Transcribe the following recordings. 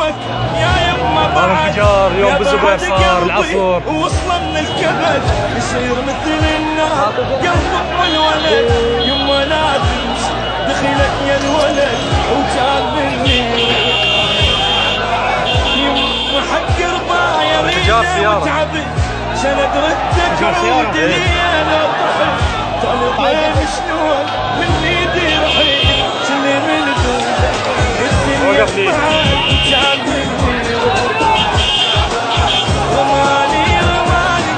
امك يا يما بعد انفجار يوم بالزبير صار العصر وصلنا الكبد يصير مثل النار قلب ام الولد يما لا تمشي دخلك يا الولد وكان مني يما حق رضايا رينا وتعبت شند ردك عود لي انا طحت طالب شلون من ايدي رحيل شلي من دونك الدنيا بعد كان مني رماني رماني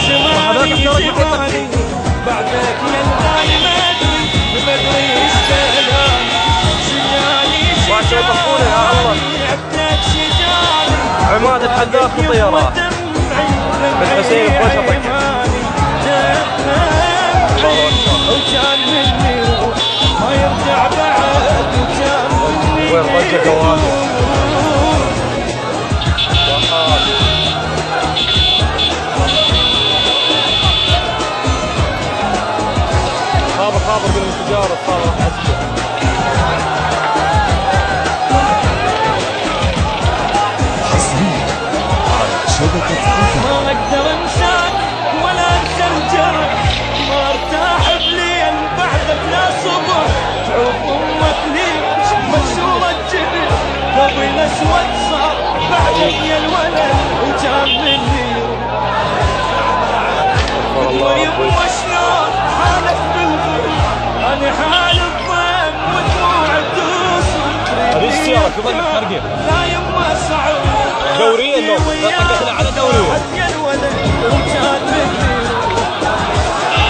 شمالي بعدك يا الغالي ما ادري ايش كلام شجاني عبدك شجاني عماد الحداق بالطيارات بالحسين بوجهك وكان مني ما يرجع بعد وكان مني وين ضجة قوانين خابر بالانفجار صار راح ما اقدر انساك ولا انسى الجرح ما ارتاح بليل بعدك لا صبح تعوف امك ليش مكسورة جبل قلبي الاسود صار بعدك يا الولد وجاب مني يما شلون حالك بالغل انا حال الضيم ودموع توصل هذه السيارة كمان محرقة لا يما صعب دورية لو طقتنا على دورية يا الولد وكان مني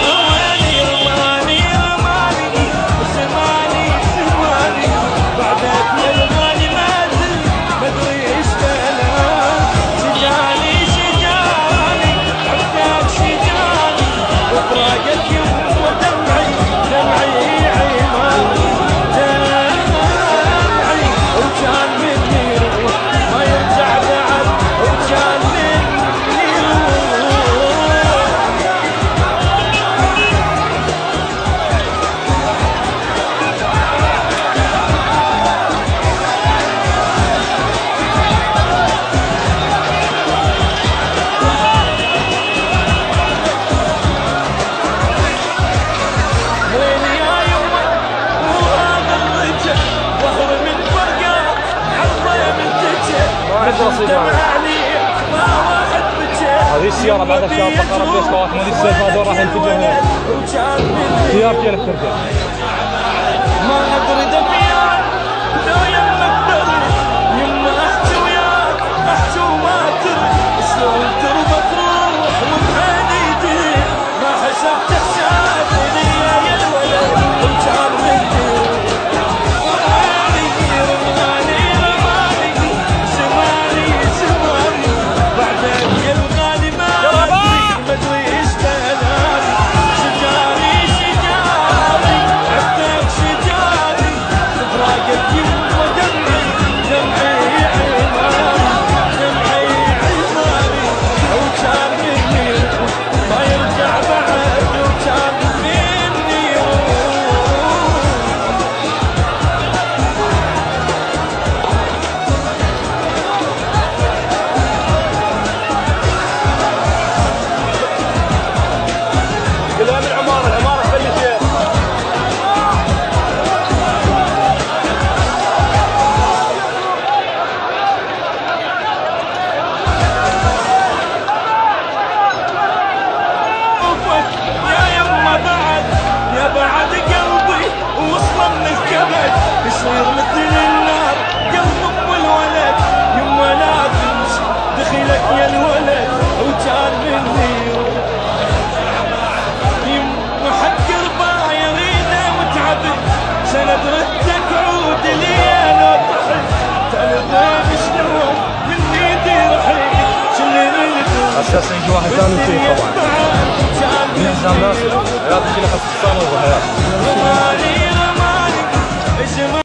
رماني رماني رماني زماني زماني بعدك يا الغالي ما ادري ايش كلام شجاني شجاني عبدك شجاني وفراقك يوم دمعي دمعي عماني دمعي وكان مني ما يرجع بعد وكان مني وين يا يما وهذا الرجل وهو من فرقات عطيه من تجه ما واحد بجه هذه السيارة بعد شاب بقرة بليس خواطم هذه السيارة هذول راح ينفجرها سيارتي لك ترجع ما ادري دميان لو يمك دري يما احكي وياك احكي وما تدري شلون ترضى تروح وبعين يدري ما حسبت حساب لي يا الولد وكان مني رماني رماني زماني زماني بعدك يا الغالي ما ادري ايش كلامي شجاني شجاني عبدك شجاني فراقك يما دمعي دمعي عماني دمعي عماني وكان مني ما يرجع بعد وكان مني قلها من العمارة خلي شيء يا يما بعد يا بعد قلبي وصل من الكبد يصير مثل النار قلب ام الولد يما لا تمشي دخلك يا الولد وكان مني يما حق ربايا رينا وتعبت سند ردك عود لي انا طحت تلقى شلون من ايدي رحيل شلي من اساسا يجي واحد ثاني فيه طبعا من الزام ناصر حياتي كلها خص الصالة وحياتي